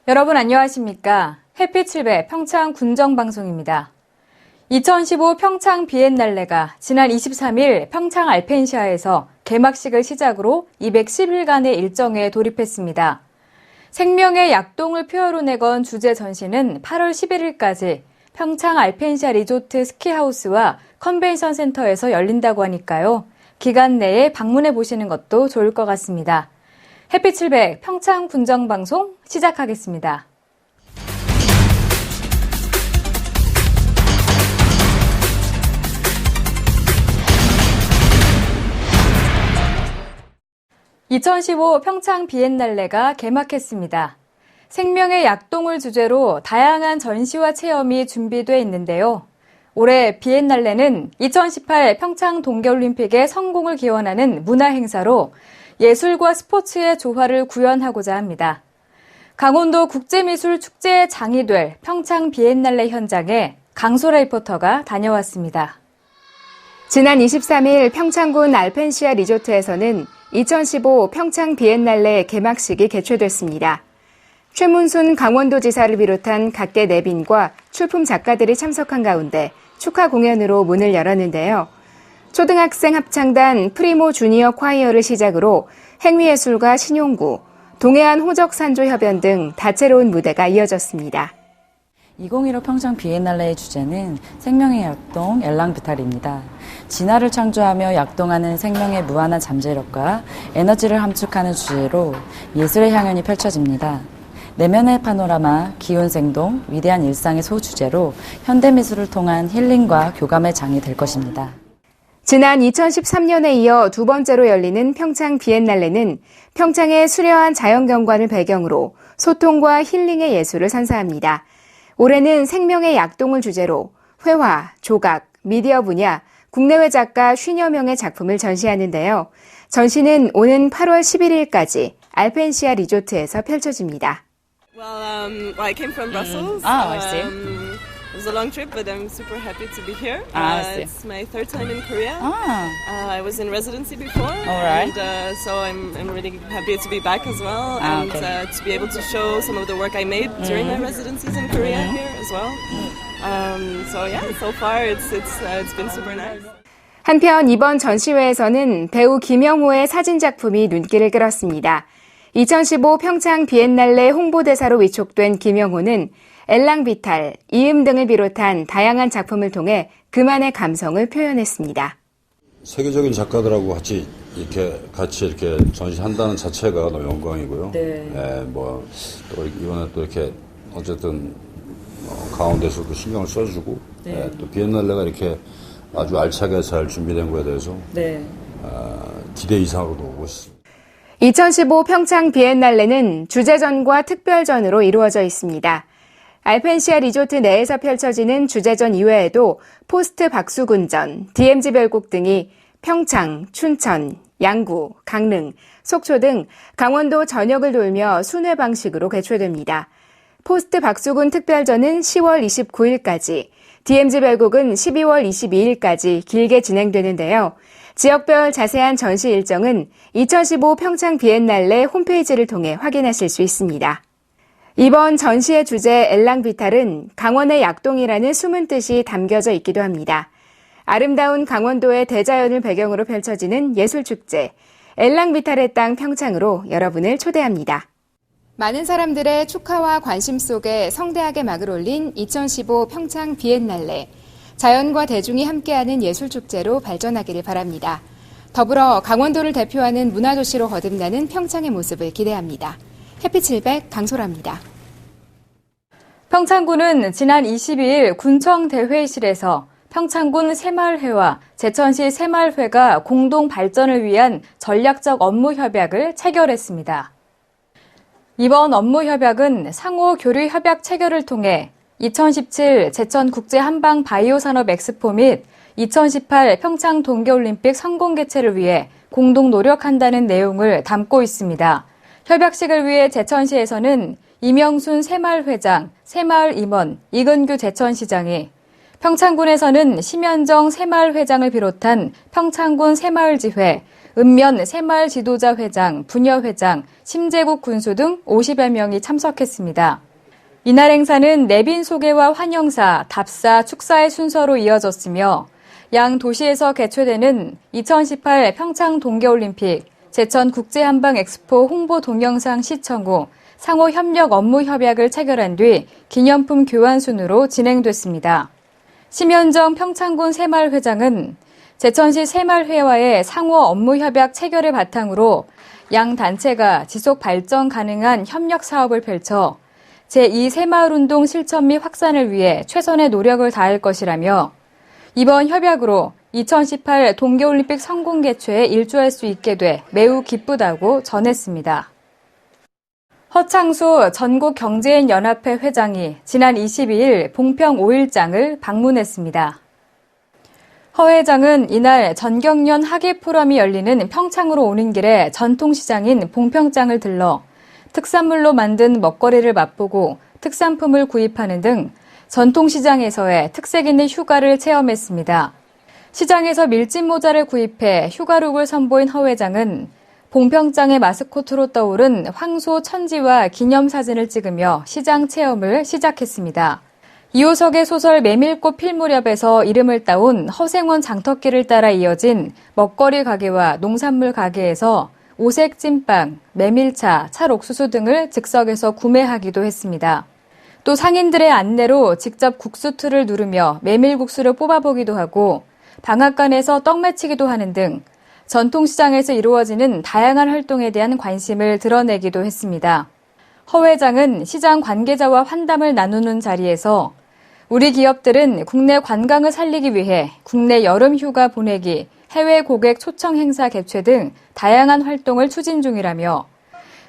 여러분 안녕하십니까? 햇빛 7배 평창 군정방송입니다. 2015 평창 비엔날레가 지난 23일 평창 알펜시아에서 개막식을 시작으로 210일간의 일정에 돌입했습니다. 생명의 약동을 표어로 내건 주제 전시는 8월 11일까지 평창 알펜시아 리조트 스키하우스와 컨벤션 센터에서 열린다고 하니까요. 기간 내에 방문해 보시는 것도 좋을 것 같습니다. 햇빛 700 평창 군정방송 시작하겠습니다. (2015) 평창 비엔날레가 개막했습니다. 생명의 약동을 주제로 다양한 전시와 체험이 준비돼 있는데요. 올해 비엔날레는 2018 평창 동계올림픽의 성공을 기원하는 문화행사로 예술과 스포츠의 조화를 구현하고자 합니다. 강원도 국제미술축제의 장이 될 평창 비엔날레 현장에 강소라 리포터가 다녀왔습니다. 지난 23일 평창군 알펜시아 리조트에서는 2015 평창 비엔날레 개막식이 개최됐습니다. 최문순 강원도지사를 비롯한 각계 내빈과 출품 작가들이 참석한 가운데 축하 공연으로 문을 열었는데요. 초등학생 합창단 프리모 주니어 콰이어를 시작으로 행위예술가 신용구, 동해안 호적산조협연 등 다채로운 무대가 이어졌습니다. 2015 평창 비엔날레의 주제는 생명의 약동 엘랑비탈입니다. 진화를 창조하며 약동하는 생명의 무한한 잠재력과 에너지를 함축하는 주제로 예술의 향연이 펼쳐집니다. 내면의 파노라마, 기운생동, 위대한 일상의 소주제로 현대미술을 통한 힐링과 교감의 장이 될 것입니다. 지난 2013년에 이어 두 번째로 열리는 평창 비엔날레는 평창의 수려한 자연경관을 배경으로 소통과 힐링의 예술을 선사합니다. 올해는 생명의 약동을 주제로 회화, 조각, 미디어 분야, 국내외 작가 50여 명의 작품을 전시하는데요. 전시는 오는 8월 11일까지 알펜시아 리조트에서 펼쳐집니다. Well, I came from Brussels. I see. It was a long trip, but I'm super happy to be here. I see. It's my third time in Korea. Ah, I was in residency before, all right. and so I'm really happy to be back as well, and okay. to be able to show some of the work I made during my residencies in Korea here as well. So yeah, so far it's been super nice. 한편 이번 전시회에서는 배우 김영호의 사진 작품이 눈길을 끌었습니다. 2015 평창 비엔날레 홍보대사로 위촉된 김영호는 엘랑비탈, 이음 등을 비롯한 다양한 작품을 통해 그만의 감성을 표현했습니다. 세계적인 작가들하고 같이 이렇게 전시한다는 자체가 너무 영광이고요. 네. 또 이번에 또 이렇게 어쨌든 가운데서도 신경을 써주고, 네. 또 비엔날레가 이렇게 아주 알차게 잘 준비된 거에 대해서 네. 기대 이상으로 보고 있습니다. 2015 평창 비엔날레는 주제전과 특별전으로 이루어져 있습니다. 알펜시아 리조트 내에서 펼쳐지는 주제전 이외에도 포스트 박수군전, DMZ 별곡 등이 평창, 춘천, 양구, 강릉, 속초 등 강원도 전역을 돌며 순회 방식으로 개최됩니다. 포스트 박수군 특별전은 10월 29일까지, DMZ 별곡은 12월 22일까지 길게 진행되는데요. 지역별 자세한 전시 일정은 2015 평창 비엔날레 홈페이지를 통해 확인하실 수 있습니다. 이번 전시의 주제 엘랑비탈은 강원의 약동이라는 숨은 뜻이 담겨져 있기도 합니다. 아름다운 강원도의 대자연을 배경으로 펼쳐지는 예술축제 엘랑비탈의 땅 평창으로 여러분을 초대합니다. 많은 사람들의 축하와 관심 속에 성대하게 막을 올린 2015 평창 비엔날레. 자연과 대중이 함께하는 예술축제로 발전하기를 바랍니다. 더불어 강원도를 대표하는 문화도시로 거듭나는 평창의 모습을 기대합니다. 햇빛 700 강소라입니다. 평창군은 지난 22일 군청 대회의실에서 평창군 새마을회와 제천시 새마을회가 공동 발전을 위한 전략적 업무 협약을 체결했습니다. 이번 업무 협약은 상호 교류 협약 체결을 통해 2017 제천 국제 한방 바이오 산업 엑스포 및 2018 평창 동계올림픽 성공 개최를 위해 공동 노력한다는 내용을 담고 있습니다. 협약식을 위해 제천시에서는 이명순 새마을회장, 새마을 임원, 이근규 제천시장이, 평창군에서는 심현정 새마을회장을 비롯한 평창군 새마을지회, 읍면 새마을 지도자 회장, 부녀회장, 심재국 군수 등 50여 명이 참석했습니다. 이날 행사는 내빈 소개와 환영사, 답사, 축사의 순서로 이어졌으며 양 도시에서 개최되는 2018 평창 동계올림픽, 제천 국제한방 엑스포 홍보 동영상 시청 후 상호 협력 업무 협약을 체결한 뒤 기념품 교환 순으로 진행됐습니다. 심현정 평창군 새마을회장은 제천시 새마을회와의 상호 업무 협약 체결을 바탕으로 양 단체가 지속 발전 가능한 협력 사업을 펼쳐 제2 새마을운동 실천 및 확산을 위해 최선의 노력을 다할 것이라며 이번 협약으로 2018 동계올림픽 성공 개최에 일조할 수 있게 돼 매우 기쁘다고 전했습니다. 허창수 전국경제인연합회 회장이 지난 22일 봉평 5일장을 방문했습니다. 허 회장은 이날 전경련 학예 포럼이 열리는 평창으로 오는 길에 전통시장인 봉평장을 들러 특산물로 만든 먹거리를 맛보고 특산품을 구입하는 등 전통시장에서의 특색 있는 휴가를 체험했습니다. 시장에서 밀짚 모자를 구입해 휴가룩을 선보인 허 회장은 봉평장의 마스코트로 떠오른 황소 천지와 기념사진을 찍으며 시장 체험을 시작했습니다. 이호석의 소설 메밀꽃 필 무렵에서 이름을 따온 허생원 장터길을 따라 이어진 먹거리 가게와 농산물 가게에서 오색 찐빵, 메밀차, 찰옥수수 등을 즉석에서 구매하기도 했습니다. 또 상인들의 안내로 직접 국수틀을 누르며 메밀국수를 뽑아보기도 하고 방앗간에서 떡 매치기도 하는 등 전통시장에서 이루어지는 다양한 활동에 대한 관심을 드러내기도 했습니다. 허 회장은 시장 관계자와 환담을 나누는 자리에서 우리 기업들은 국내 관광을 살리기 위해 국내 여름 휴가 보내기, 해외 고객 초청 행사 개최 등 다양한 활동을 추진 중이라며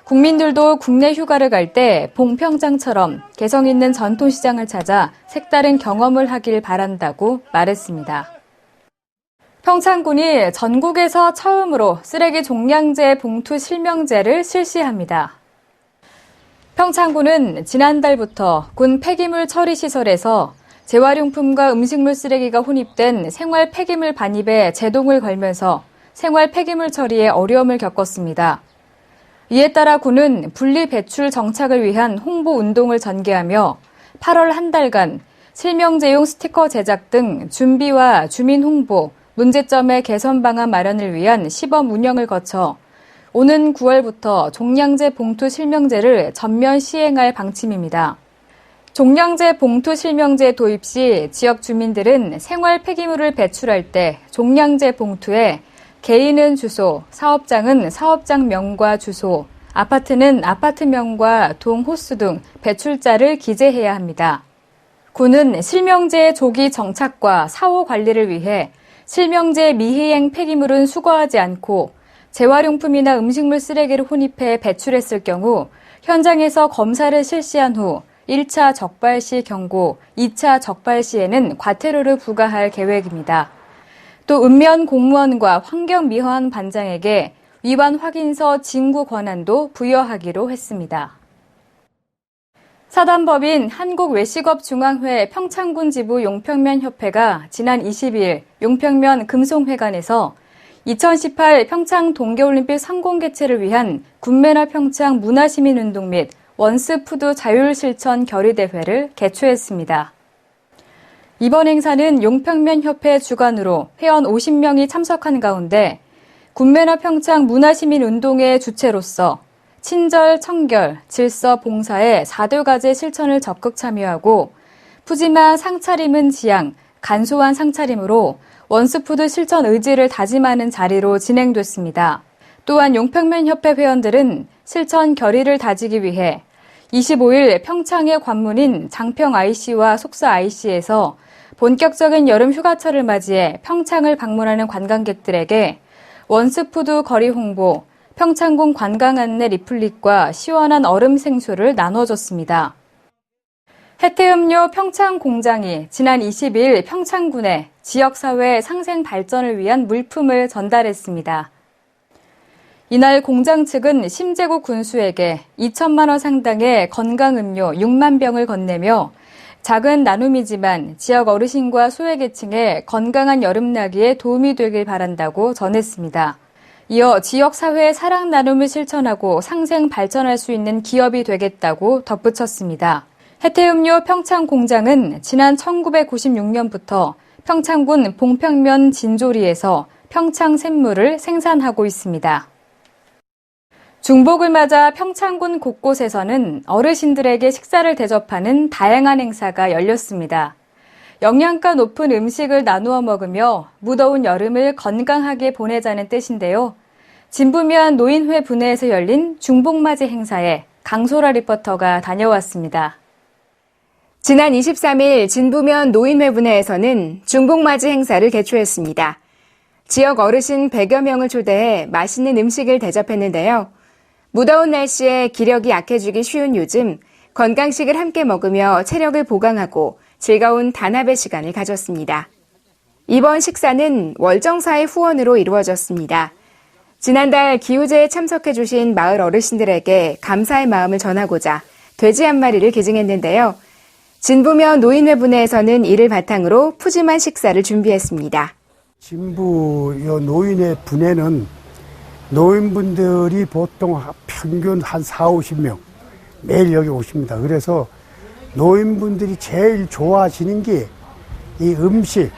국민들도 국내 휴가를 갈 때 봉평장처럼 개성 있는 전통시장을 찾아 색다른 경험을 하길 바란다고 말했습니다. 평창군이 전국에서 처음으로 쓰레기 종량제 봉투 실명제를 실시합니다. 평창군은 지난달부터 군 폐기물 처리 시설에서 재활용품과 음식물 쓰레기가 혼입된 생활 폐기물 반입에 제동을 걸면서 생활 폐기물 처리에 어려움을 겪었습니다. 이에 따라 군은 분리 배출 정착을 위한 홍보 운동을 전개하며 8월 한 달간 실명제용 스티커 제작 등 준비와 주민 홍보, 문제점의 개선 방안 마련을 위한 시범 운영을 거쳐 오는 9월부터 종량제 봉투 실명제를 전면 시행할 방침입니다. 종량제 봉투 실명제 도입 시 지역 주민들은 생활 폐기물을 배출할 때 종량제 봉투에 개인은 주소, 사업장은 사업장명과 주소, 아파트는 아파트명과 동 호수 등 배출자를 기재해야 합니다. 군은 실명제 조기 정착과 사후 관리를 위해 실명제 미희행 폐기물은 수거하지 않고 재활용품이나 음식물 쓰레기를 혼입해 배출했을 경우 현장에서 검사를 실시한 후 1차 적발 시 경고, 2차 적발 시에는 과태료를 부과할 계획입니다. 또 읍면 공무원과 환경미화원 반장에게 위반 확인서 징구 권한도 부여하기로 했습니다. 사단법인 한국외식업중앙회 평창군 지부 용평면협회가 지난 22일 용평면 금송회관에서 2018 평창 동계올림픽 성공 개최를 위한 군매나 평창 문화시민운동 및 원스푸드 자율실천 결의대회를 개최했습니다. 이번 행사는 용평면협회 주관으로 회원 50명이 참석한 가운데 군매나 평창 문화시민운동의 주체로서 친절, 청결, 질서, 봉사의 4대과제 실천을 적극 참여하고 푸짐한 상차림은 지향, 간소한 상차림으로 원스푸드 실천 의지를 다짐하는 자리로 진행됐습니다. 또한 용평면협회 회원들은 실천 결의를 다지기 위해 25일 평창의 관문인 장평 IC와 속사 IC에서 본격적인 여름 휴가철을 맞이해 평창을 방문하는 관광객들에게 원스푸드 거리 홍보, 평창군 관광 안내 리플릿과 시원한 얼음 생수를 나눠줬습니다. 해태음료 평창 공장이 지난 22일 평창군에 지역사회 상생 발전을 위한 물품을 전달했습니다. 이날 공장 측은 심재국 군수에게 2천만 원 상당의 건강음료 6만 병을 건네며 작은 나눔이지만 지역 어르신과 소외계층의 건강한 여름나기에 도움이 되길 바란다고 전했습니다. 이어 지역사회의 사랑 나눔을 실천하고 상생 발전할 수 있는 기업이 되겠다고 덧붙였습니다. 해태음료 평창공장은 지난 1996년부터 평창군 봉평면 진조리에서 평창샘물을 생산하고 있습니다. 중복을 맞아 평창군 곳곳에서는 어르신들에게 식사를 대접하는 다양한 행사가 열렸습니다. 영양가 높은 음식을 나누어 먹으며 무더운 여름을 건강하게 보내자는 뜻인데요. 진부면 노인회 분회에서 열린 중복맞이 행사에 강소라 리포터가 다녀왔습니다. 지난 23일 진부면 노인회 분회에서는 중복맞이 행사를 개최했습니다. 지역 어르신 100여 명을 초대해 맛있는 음식을 대접했는데요. 무더운 날씨에 기력이 약해지기 쉬운 요즘 건강식을 함께 먹으며 체력을 보강하고 즐거운 단합의 시간을 가졌습니다. 이번 식사는 월정사의 후원으로 이루어졌습니다. 지난달 기우제에 참석해 주신 마을 어르신들에게 감사의 마음을 전하고자 돼지 한 마리를 기증했는데요. 진부면 노인회 분회에서는 이를 바탕으로 푸짐한 식사를 준비했습니다. 진부 노인회 분회는 노인분들이 보통 평균 한 4, 50명 매일 여기 오십니다. 그래서 노인분들이 제일 좋아하시는 게 이 음식,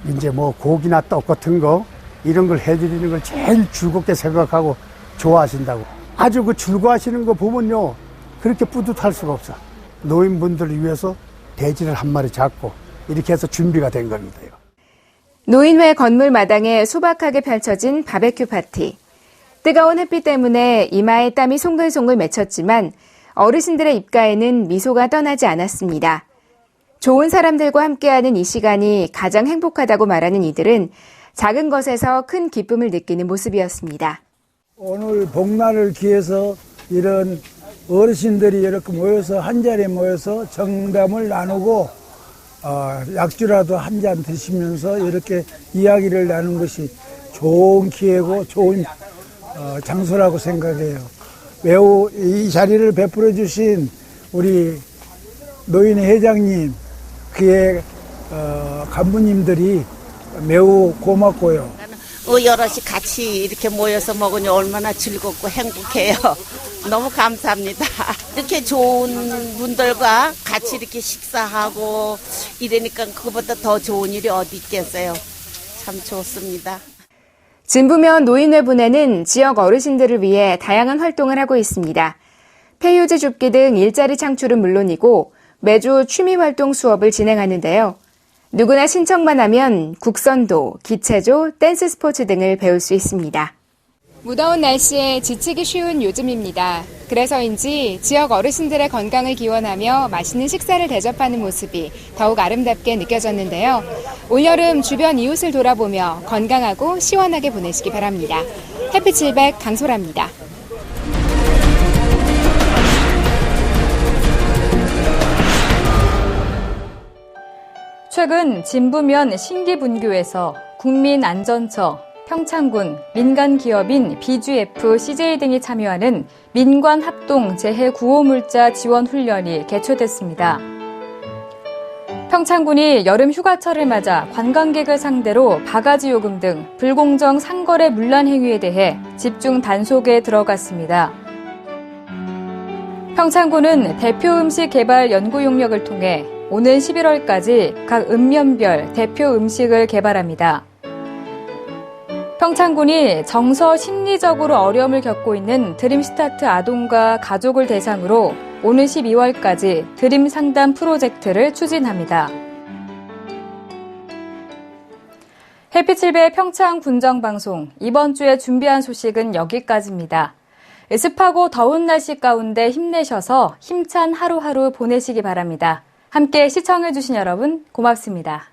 이제 뭐 고기나 떡 같은 거 이런 걸 해드리는 걸 제일 즐겁게 생각하고 좋아하신다고. 아주 그 즐거워하시는 거 보면요, 그렇게 뿌듯할 수가 없어. 노인분들을 위해서 돼지를 한 마리 잡고 이렇게 해서 준비가 된 겁니다. 노인회 건물 마당에 소박하게 펼쳐진 바베큐 파티. 뜨거운 햇빛 때문에 이마에 땀이 송글송글 맺혔지만 어르신들의 입가에는 미소가 떠나지 않았습니다. 좋은 사람들과 함께하는 이 시간이 가장 행복하다고 말하는 이들은 작은 것에서 큰 기쁨을 느끼는 모습이었습니다. 오늘 복날을 기해서 이런 어르신들이 이렇게 모여서 한자리에 모여서 정담을 나누고 약주라도 한 잔 드시면서 이렇게 이야기를 나누는 것이 좋은 기회고 좋은 장소라고 생각해요. 매우 이 자리를 베풀어 주신 우리 노인회 회장님, 그의 간부님들이 매우 고맙고요. 여럿이 같이 이렇게 모여서 먹으니 얼마나 즐겁고 행복해요. 너무 감사합니다. 이렇게 좋은 분들과 같이 이렇게 식사하고 이러니까 그거보다 더 좋은 일이 어디 있겠어요. 참 좋습니다. 진부면 노인회 분회는 지역 어르신들을 위해 다양한 활동을 하고 있습니다. 폐유지 줍기 등 일자리 창출은 물론이고 매주 취미활동 수업을 진행하는데요. 누구나 신청만 하면 국선도, 기체조, 댄스 스포츠 등을 배울 수 있습니다. 무더운 날씨에 지치기 쉬운 요즘입니다. 그래서인지 지역 어르신들의 건강을 기원하며 맛있는 식사를 대접하는 모습이 더욱 아름답게 느껴졌는데요. 올여름 주변 이웃을 돌아보며 건강하고 시원하게 보내시기 바랍니다. 햇빛700 강소라입니다. 최근 진부면 신기분교에서 국민안전처, 평창군, 민간기업인 BGF, CJ 등이 참여하는 민관합동 재해구호물자 지원훈련이 개최됐습니다. 평창군이 여름 휴가철을 맞아 관광객을 상대로 바가지 요금 등 불공정 상거래 문란 행위에 대해 집중 단속에 들어갔습니다. 평창군은 대표 음식 개발 연구 용역을 통해 오는 11월까지 각 읍면별 대표 음식을 개발합니다. 평창군이 정서 심리적으로 어려움을 겪고 있는 드림스타트 아동과 가족을 대상으로 오는 12월까지 드림 상담 프로젝트를 추진합니다. 햇빛7배 평창 군정방송, 이번 주에 준비한 소식은 여기까지입니다. 습하고 더운 날씨 가운데 힘내셔서 힘찬 하루하루 보내시기 바랍니다. 함께 시청해주신 여러분 고맙습니다.